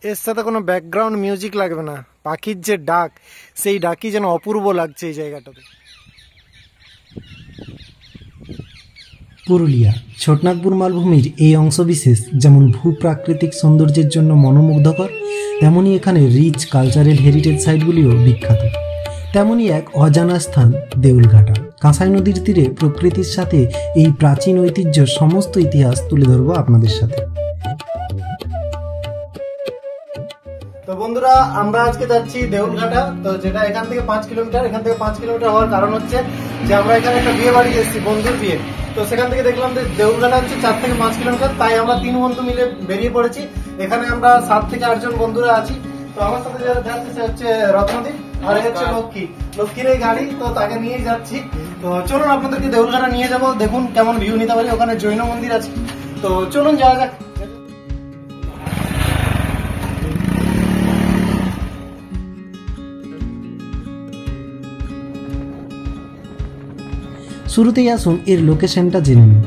এর সাথে কোনো ব্যাকগ্রাউন্ড মিউজিক লাগবে না, পাখির যে ডাক সেই ডাকই যেন অপূর্ব লাগছে এই জায়গাটাতে। পুরুলিয়া ছোটনাগপুর মালভূমির এই অংশবিশেষ যেমন ভূপ্রাকৃতিক সৌন্দর্যের জন্য মনোমুগ্ধকর, তেমনি এখানে রিচ কালচারাল হেরিটেজ সাইটগুলিও বিখ্যাত। তেমনি এক অজানা স্থান দেউলঘাটা। কাঁসাই নদীর তীরে প্রকৃতির সাথে এই প্রাচীন ঐতিহ্য সমস্ত ইতিহাস তুলে ধরবো আপনাদের সাথে। তো বন্ধুরা, আমরা আজকে যাচ্ছি দেউলঘাটা, তো যেটা এখান থেকে 5 কিলোমিটার। এখান থেকে 5 কিলোমিটার হওয়ার কারণ হচ্ছে যে আমরা এখানে একটা বিয়ে বাড়ি এসেছি, বন্ধুর বিয়ে। তো সেখান থেকে দেখলাম যে দেউলঘাটা হচ্ছে 4 থেকে 5 কিলোমিটার, তাই আমরা 3 বন্ধু মিলে বেরিয়ে পড়েছি। এখানে আমরা 7 থেকে 8 জন বন্ধুরা আছি। তো আমার সাথে যারা যাচ্ছে সে হচ্ছে রত্নদীপ, আর হচ্ছে লক্ষ্মীর এই গাড়ি, তো তাকে নিয়েই যাচ্ছি। তো চলুন আপনাদেরকে দেউলঘাটা নিয়ে যাবো, দেখুন কেমন ভিউ নিতে পারি। ওখানে জৈন মন্দির আছে, তো চলুন যাওয়া যাক। শুরুতেই আসুন এর লোকেশনটা জেনে নিন।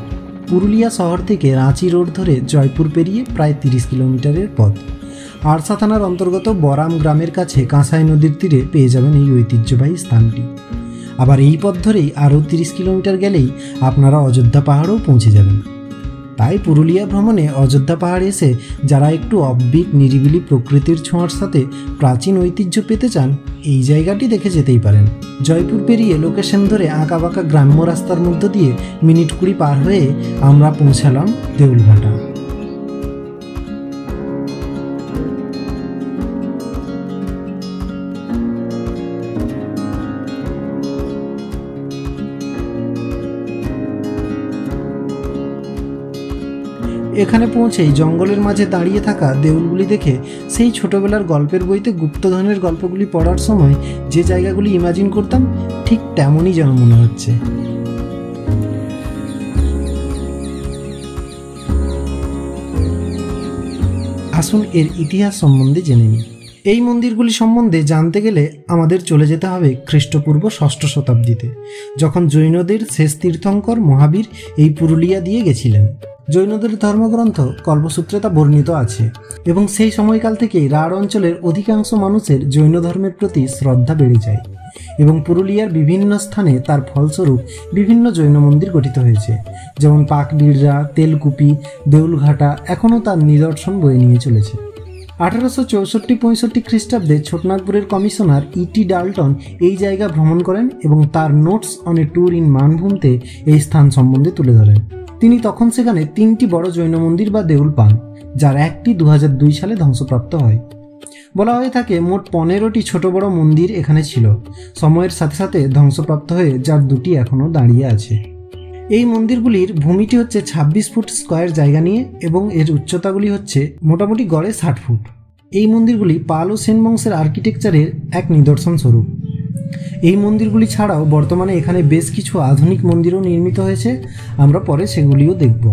পুরুলিয়া শহর থেকে রাঁচি রোড ধরে জয়পুর পেরিয়ে প্রায় 30 কিলোমিটারের পথ। আরসা থানার অন্তর্গত বরাম গ্রামের কাছে কাঁসাই নদীর তীরে পেয়ে যাবেন এই ঐতিহ্যবাহী স্থানটি। আবার এই পথ ধরেই আরও 30 কিলোমিটার গেলেই আপনারা অযোধ্যা পাহাড়েও পৌঁছে যাবেন। তাই পুরুলিয়া ভ্রমণে অযোধ্যা পাহাড়ে এসে যারা একটু অফবিট নিরিবিলি প্রকৃতির ছোঁয়ার সাথে প্রাচীন ঐতিহ্য পেতে চান, এই জায়গাটি দেখে যেতেই পারেন। জয়পুর পেরিয়ে লোকেশন ধরে আঁকাবাঁকা গ্রাম্য রাস্তার মধ্য দিয়ে মিনিট 20 পার হয়ে আমরা পৌঁছালাম দেউলঘাটা। এখানে পৌঁছেই জঙ্গলের মাঝে দাঁড়িয়ে থাকা দেউলগুলি দেখে সেই ছোটবেলার গল্পের বইতে গুপ্তধনের গল্পগুলি পড়ার সময় যে জায়গাগুলি ইমাজিন করতাম, ঠিক তেমনই যেন মনে হচ্ছে। আসুন এর ইতিহাস সম্বন্ধে জেনে নিই। এই মন্দিরগুলি সম্বন্ধে জানতে গেলে আমাদের চলে যেতে হবে খ্রিস্টপূর্ব 6ষ্ঠ শতাব্দীতে, যখন জৈনদের শেষ তীর্থঙ্কর মহাবীর এই পুরুলিয়া দিয়ে গেছিলেন। জৈনদের ধর্মগ্রন্থ কল্পসূত্রে তা বর্ণিত আছে, এবং সেই সময়কাল থেকেই রাঢ় অঞ্চলের অধিকাংশ মানুষের জৈন ধর্মের প্রতি শ্রদ্ধা বেড়ে যায়, এবং পুরুলিয়ার বিভিন্ন স্থানে তার ফলস্বরূপ বিভিন্ন জৈন মন্দির গঠিত হয়েছে, যেমন পাকবিড়রা, তেলকুপি, দেউলঘাটা এখনও তার নিদর্শন বয়ে নিয়ে চলেছে। 1864-65 খ্রিস্টাব্দে ছোটনাগপুরের কমিশনার ইটি ডাল্টন এই জায়গা ভ্রমণ করেন এবং তার notes on a tour in মানভূমতে এই স্থান সম্বন্ধে তুলে ধরেন। তিনি তখন সেখানে 3টি বড় জৈন মন্দির বা দেউল পান, যার একটি 2002 সালে ধ্বংসপ্রাপ্ত হয়। বলা হয়ে থাকে মোট 15টি ছোট বড় মন্দির এখানে ছিল, সময়ের সাথে সাথে ধ্বংসপ্রাপ্ত হয়ে যার 2টি এখনও দাঁড়িয়ে আছে। এই মন্দিরগুলির ভূমিটি হচ্ছে 26 ফুট স্কোয়ার জায়গা নিয়ে, এবং এর উচ্চতাগুলি হচ্ছে মোটামুটি গড়ে 60 ফুট। এই মন্দিরগুলি পাল ও সেন বংশের আর্কিটেকচারের এক নিদর্শন স্বরূপ। এই মন্দিরগুলি ছাড়াও বর্তমানে এখানে বেশ কিছু আধুনিক মন্দিরও নির্মিত হয়েছে, আমরা পরে সেগুলিও দেখব।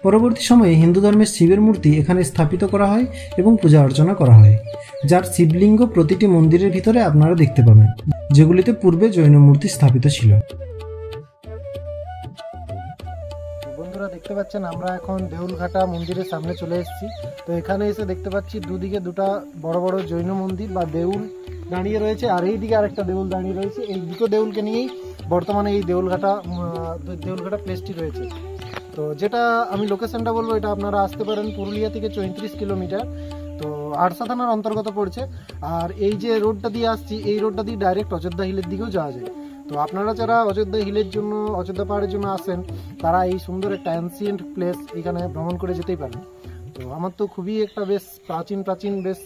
পরবর্তী সময়ে হিন্দু ধর্মের শিবের মূর্তি এখানে স্থাপিত করা হয় এবং পূজা অর্চনা করা হয়, যার শিবলিঙ্গ প্রতিটি মন্দিরের ভিতরে আপনারা দেখতে পাবেন, যেগুলিতে পূর্বে জৈন মূর্তি স্থাপিত ছিল। বন্ধুরা দেখতে পাচ্ছেন আমরা এখন দেউলঘাটা মন্দিরের সামনে চলে এসেছি। তো এখানে এসে দেখতে পাচ্ছি দুদিকে দুটো বড় বড় জৈন মন্দির বা দেউল দাঁড়িয়ে রয়েছে, আর এই দিকে আরেকটা দেউল দাঁড়িয়ে রয়েছে। এই দুটো দেউলকে নিয়েই বর্তমানে এই দেউলঘাটা প্লেসটি রয়েছে। তো যেটা আমি লোকেশনটা বলবো, এটা আপনারা আসতে পারেন পুরুলিয়া থেকে 34 কিলোমিটার, তো আরসা থানার অন্তর্গত পড়ছে। আর এই যে রোডটা দিয়ে আসছি, এই রোডটা দিয়ে ডাইরেক্ট অযোধ্যা হিলের দিকেও যাওয়া যায়। তো আপনারা যারা অযোধ্যা হিলের জন্য, অযোধ্যা পাহাড়ের জন্য আসেন, তারা এই সুন্দর একটা অ্যানসিয়েন্ট প্লেস এখানে ভ্রমণ করে যেতেই পারেন। তো আমার তো খুবই একটা বেশ প্রাচীন বেশ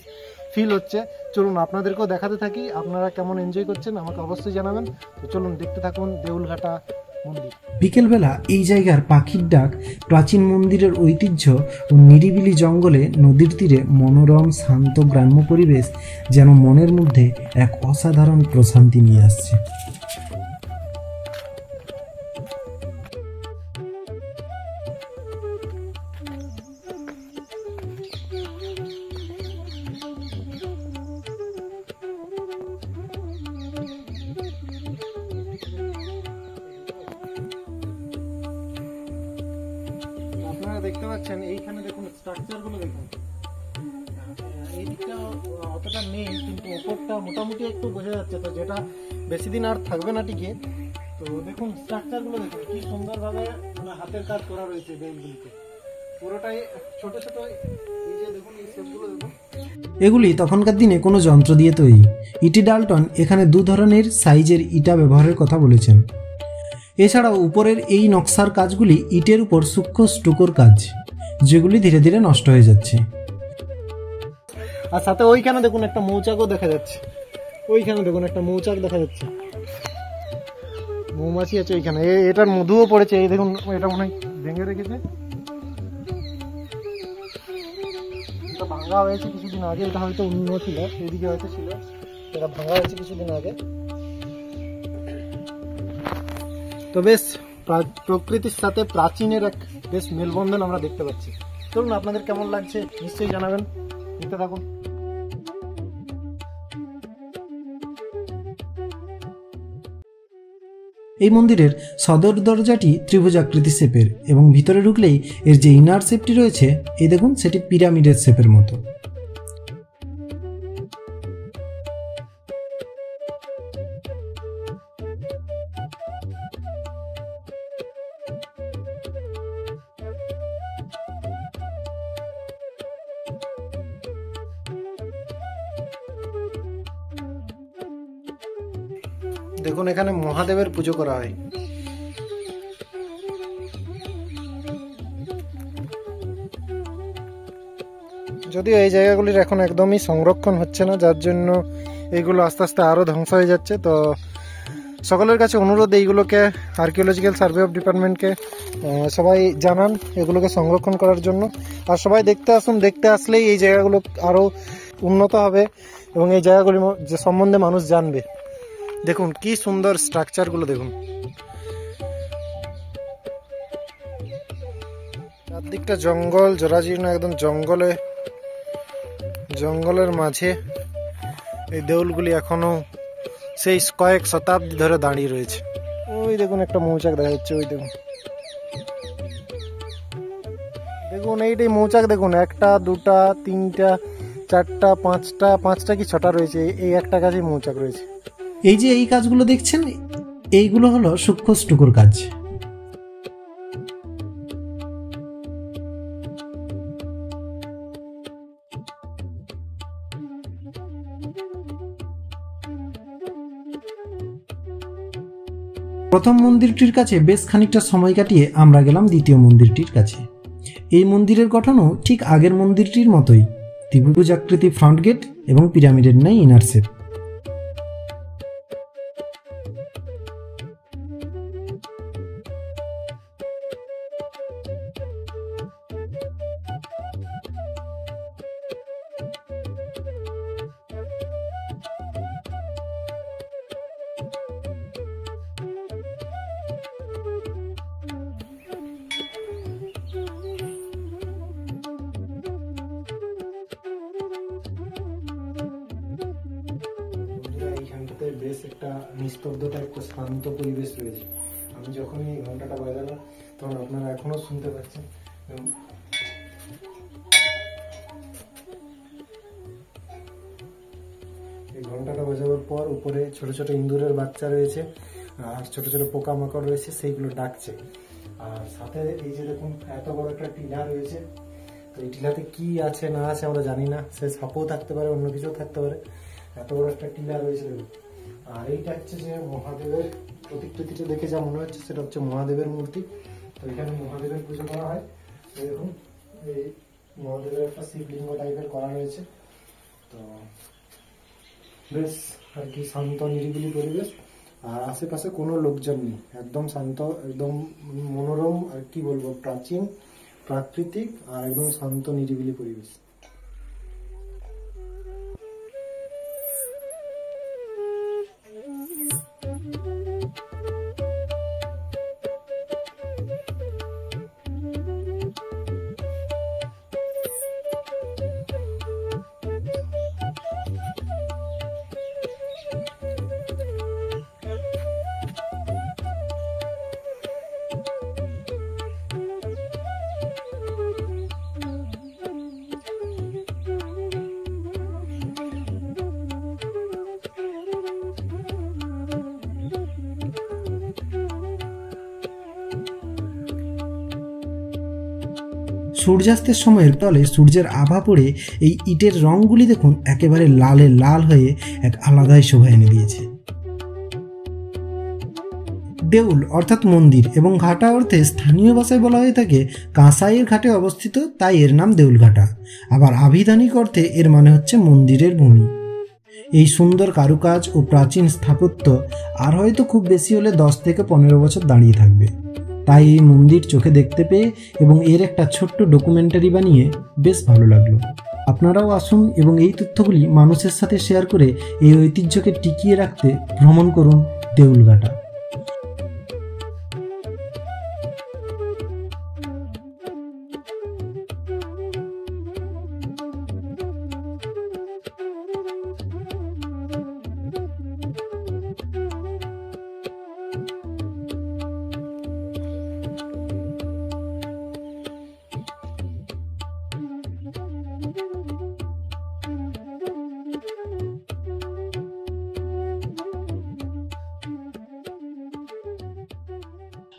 ফিল হচ্ছে। চলুন আপনাদেরকেও দেখাতে থাকি, আপনারা কেমন এনজয় করছেন আমাকে অবশ্যই জানাবেন। তো চলুন দেখতে থাকুন দেউলঘাটা মন্দির। বিকেলবেলা এই জায়গার পাখির ডাক, প্রাচীন মন্দিরের ঐতিহ্য ও নিরিবিলি জঙ্গলে নদীর তীরে মনোরম শান্ত গ্রাম্য পরিবেশ যেন মনের মধ্যে এক অসাধারণ প্রশান্তি নিয়ে আসছে। আপনারা দেখতে পাচ্ছেন এইখানে দেখুন স্ট্রাকচারগুলো দেখুন, এই দিকটা অতটা নেই, কিন্তু ওপরটা মোটামুটি একটু বোঝা যাচ্ছে। তো যেটা বেশি দিন আর থাকবে না টিকে। তো দেখুন স্ট্রাকচারগুলো দেখুন কি সুন্দরভাবে মানে হাতের কাজ করা রয়েছে দেউলগুলিতে, পুরোটাই ছোট ছোট। এই যে দেখুন এই শেপগুলো দেখুন, এগুলি তখনকার দিনে কোনো যন্ত্র দিয়ে তৈরি। ইটি ডাল্টন এখানে দু ধরনের সাইজের ইটা ব্যবহারের কথা বলেছেন। এছাড়াও উপরের এই নকশার কাজগুলি ইটের উপর সূক্ষ্ম স্টুকোর কাজ, যেগুলি ধীরে ধীরে নষ্ট হয়ে যাচ্ছে। আর সাথে ওইখানে দেখুন একটা মৌচাকও দেখা যাচ্ছে। ওইখানে দেখুন একটা মৌচাক দেখা যাচ্ছে, মৌমাছি আছে ওইখানে। এটার মধুও পড়েছে, এই দেখুন এটা মনে হয় ভেঙে রেখেছে। এটা ভাঙা হয়েছে কিছুদিন আগে, এটা হয়তো অন্য ছিল, এদিকে হয়তো ছিল, এটা ভাঙা হয়েছে কিছুদিন আগে। তো বেশ প্রকৃতির সাথে প্রাচীনের এক বেশ মেলবন্ধন আমরা দেখতে পাচ্ছি। চলুন আপনাদের কেমন লাগছে নিশ্চয়ই জানাবেন, দেখতে থাকুন। এই মন্দিরের সদর দরজাটি ত্রিভুজাকৃতি শেপের, এবং ভিতরে ঢুকলেই এর যে ইনার শেপটি রয়েছে এই দেখুন সেটি পিরামিডের শেপের মতো। দেখুন এখানে মহাদেবের পুজো করা হয়। যদিও এই জায়গাগুলির এখন একদমই সংরক্ষণ হচ্ছে না, যার জন্য এইগুলো আস্তে আস্তে আরও ধ্বংস হয়ে যাচ্ছে। তো সকলের কাছে অনুরোধ, এইগুলোকে আর্কিওলজিক্যাল সার্ভে অফ ডিপার্টমেন্টকে সবাই জানান এগুলোকে সংরক্ষণ করার জন্য। আর সবাই দেখতে আসুন, দেখতে আসলেই এই জায়গাগুলো আরও উন্নত হবে এবং এই জায়গাগুলি যে সম্বন্ধে মানুষ জানবে। দেখুন কি সুন্দর স্ট্রাকচারগুলো দেখুন, চারদিকটা জঙ্গল, জরাজীর্ণ একদম জঙ্গলের মাঝে এই দেউলগুলি এখনো সেই কয়েক শতাব্দী ধরে দাঁড়িয়ে রয়েছে। ওই দেখুন একটা মৌচাক দেখা যাচ্ছে, ওই দেখুন দেখুন এইটাই মৌচাক। দেখুন একটা, দুটা, তিনটা, চারটা, পাঁচটা কি ছটা রয়েছে। এই একটা কাজেই মৌচাক রয়েছে। এই যে এই কাজগুলো দেখছেন, এইগুলো হলো সূক্ষ্ম স্টুকোর কাজ। প্রথম মন্দিরটির কাছে বেশ খানিকটা সময় কাটিয়ে আমরা গেলাম দ্বিতীয় মন্দিরটির কাছে। এই মন্দিরের গঠনও ঠিক আগের মন্দিরটির মতোই, ত্রিভুজাকৃতি ফ্রন্ট গেট এবং পিরামিডের ন্যায় ইনার শেপ। এইখানটাতে বেশ একটা নিস্তব্ধতা, একটা শান্ত পরিবেশ রয়েছে। আমি যখনই এই ঘন্টাটা বাজালাম তখন আপনারা এখনো শুনতে পাচ্ছেন। এই ঘন্টাটা বাজাবার পর উপরে ছোট ছোট ইঁদুরের বাচ্চা রয়েছে আর ছোট ছোট পোকামাকড় রয়েছে, সেইগুলো ডাকছে। আর সাথে এই যে দেখুন এত বড় একটা টিলা রয়েছে। তো এই টিলাতে কি আছে না আছে আমরা জানি না, সে সাপও থাকতে পারে, অন্য কিছুও থাকতে পারে। এত বড় একটা টিলা রয়েছে দেখুন। আর এইটা হচ্ছে যে মহাদেবের প্রতিকৃতিটা দেখে যা মনে হচ্ছে সেটা হচ্ছে মহাদেবের মূর্তি। তো এখানে মহাদেবের পুজো করা হয়। দেখুন এই মহাদেবের একটা শিবলিঙ্গ টাইপের করা রয়েছে। তো বেশ আর কি শান্ত নিরিবিলি পরিবেশ, আর আশেপাশে কোনো লোকজন নেই, একদম শান্ত, একদম মনোরম, আর কি বলবো, প্রাচীন, প্রাকৃতিক আর একদম শান্ত নিরিবিলি পরিবেশ। সূর্যাস্তের সময়ের তলে সূর্যের আভা পড়ে এই ইটের রঙগুলি দেখুন একেবারে লালে লাল হয়ে এক আলাদাই শোভা এনে দিয়েছে। দেউল অর্থাৎ মন্দির এবং ঘাটা অর্থে স্থানীয় ভাষায় বলা হয়ে থাকে কাঁসাইয়ের ঘাটে অবস্থিত, তাই এর নাম দেউলঘাটা। আবার আভিধানিক অর্থে এর মানে হচ্ছে মন্দিরের ভূমি। এই সুন্দর কারুকাজ ও প্রাচীন স্থাপত্য আর হয়তো খুব বেশি হলে 10 থেকে 15 বছর দাঁড়িয়ে থাকবে। তাই এই মন্দির চোখে দেখতে পেয়ে এবং এর একটা ছোট্ট ডকুমেন্টারি বানিয়ে বেশ ভালো লাগলো। আপনারাও আসুন এবং এই তথ্যগুলি মানুষের সাথে শেয়ার করে এই ঐতিহ্যকে টিকিয়ে রাখতে ভ্রমণ করুন দেউলঘাটা।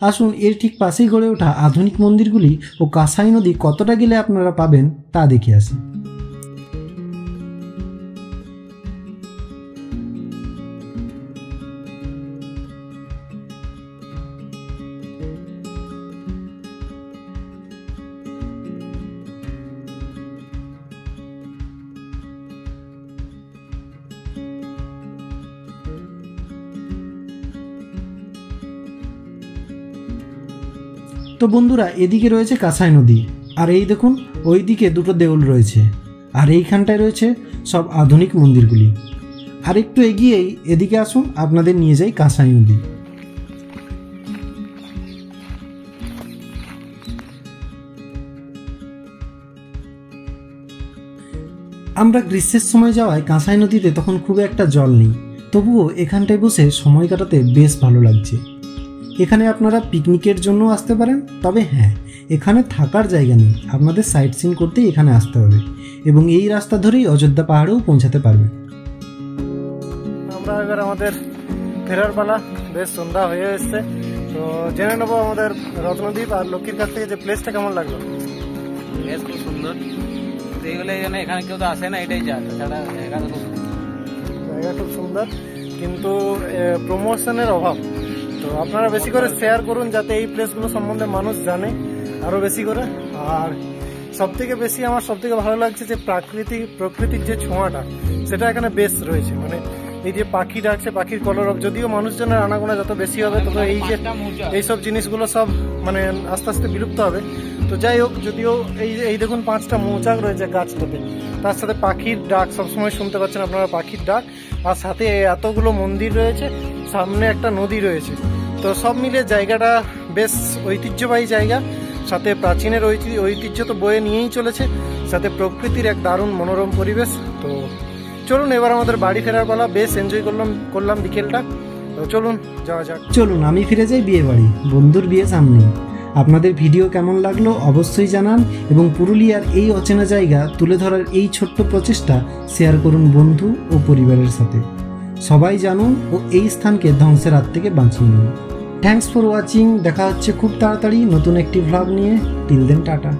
আসুন এর ঠিক পাশেই গড়ে ওঠা আধুনিক মন্দিরগুলি ও কাঁসাই নদী কতটা গেলে আপনারা পাবেন তা দেখে আসি। তো বন্ধুরা, এদিকে রয়েছে কাঁসাই নদী, আর এই দেখুন ওই দিকে দুটো দেউল রয়েছে, আর এইখানটায় রয়েছে সব আধুনিক মন্দিরগুলি। আর একটু এগিয়েই এদিকে আসুন, আপনাদের নিয়ে যাই কাঁসাই নদী। আমরা গ্রীষ্মের সময় যাওয়ায় কাঁসাই নদীতে তখন খুব একটা জল নেই, তবুও এখানটায় বসে সময় কাটাতে বেশ ভালো লাগছে। এখানে আপনারা পিকনিকের জন্য আসতে পারেন, তবে হ্যাঁ, এখানে থাকার জায়গা নেই, আপনাদের সাইট সিন করতেই এখানে আসতে হবে এবং এই রাস্তা ধরেই অযোধ্যা পাহাড়েও পৌঁছাতে পারবেন। আমরা এবার আমাদের ফেরার পালা, বেশ সন্ধ্যা হয়ে এসছে, তো জেনে নেবো আমাদের রত্নদ্বীপ আর লক্ষ্মীর কাছ থেকে যে প্লেসটা কেমন লাগলো। প্লেস খুব সুন্দর, এইগুলো এখানে কেউ তো আসে না, এটাই তাছাড়া জায়গা খুব সুন্দর, কিন্তু প্রমোশনের অভাব। তো আপনারা বেশি করে শেয়ার করুন যাতে এই প্লেসগুলো সম্বন্ধে মানুষ জানে আরো বেশি করে। আর সবথেকে বেশি আমার সবথেকে ভালো লাগছে যে প্রকৃতির যে ছোঁয়াটা সেটা এখানে বেশ রয়েছে। মানে এই যে পাখি ডাকছে, পাখির কলরব, যদিও মানুষজনের আনাগোনা যত বেশি হবে তত এইসব জিনিসগুলো সব মানে আস্তে আস্তে বিলুপ্ত হবে। তো যাই হোক, যদিও এই দেখুন 5টা মৌচাক রয়েছে গাছটাতে, তার সাথে পাখির ডাক সবসময় শুনতে পাচ্ছেন আপনারা, পাখির ডাক, আর সাথে এতগুলো মন্দির রয়েছে, সামনে একটা নদী রয়েছে। তো সব মিলে জায়গাটা বেশ ঐতিহ্যবাহী জায়গা, সাথে প্রাচীনের ঐতিহ্য তো বয়ে নিয়েই চলেছে, সাথে প্রকৃতির এক দারুণ মনোরম পরিবেশ। তো চলুন এবার আমাদের বাড়ি ফেরার পালা, বেশ এনজয় করলাম বিকেলটা। তো চলুন যাওয়া যাক। চলুন আমি ফিরে যাই বিয়ে বাড়ি, বন্ধুর বিয়ে সামনেই। আপনাদের ভিডিও কেমন লাগলো অবশ্যই জানান এবং পুরুলিয়ার এই অচেনা জায়গা তুলে ধরার এই ছোট্ট প্রচেষ্টা শেয়ার করুন বন্ধু ও পরিবারের সাথে। সবাই জানুন ও এই স্থানকে ধ্বংসের হাত থেকে বাঁচিয়ে নিন। Thanks for watching. দেখা হচ্ছে খুব তাড়াতাড়ি নতুন একটি ভ্লগ নিয়ে। Till then, tata.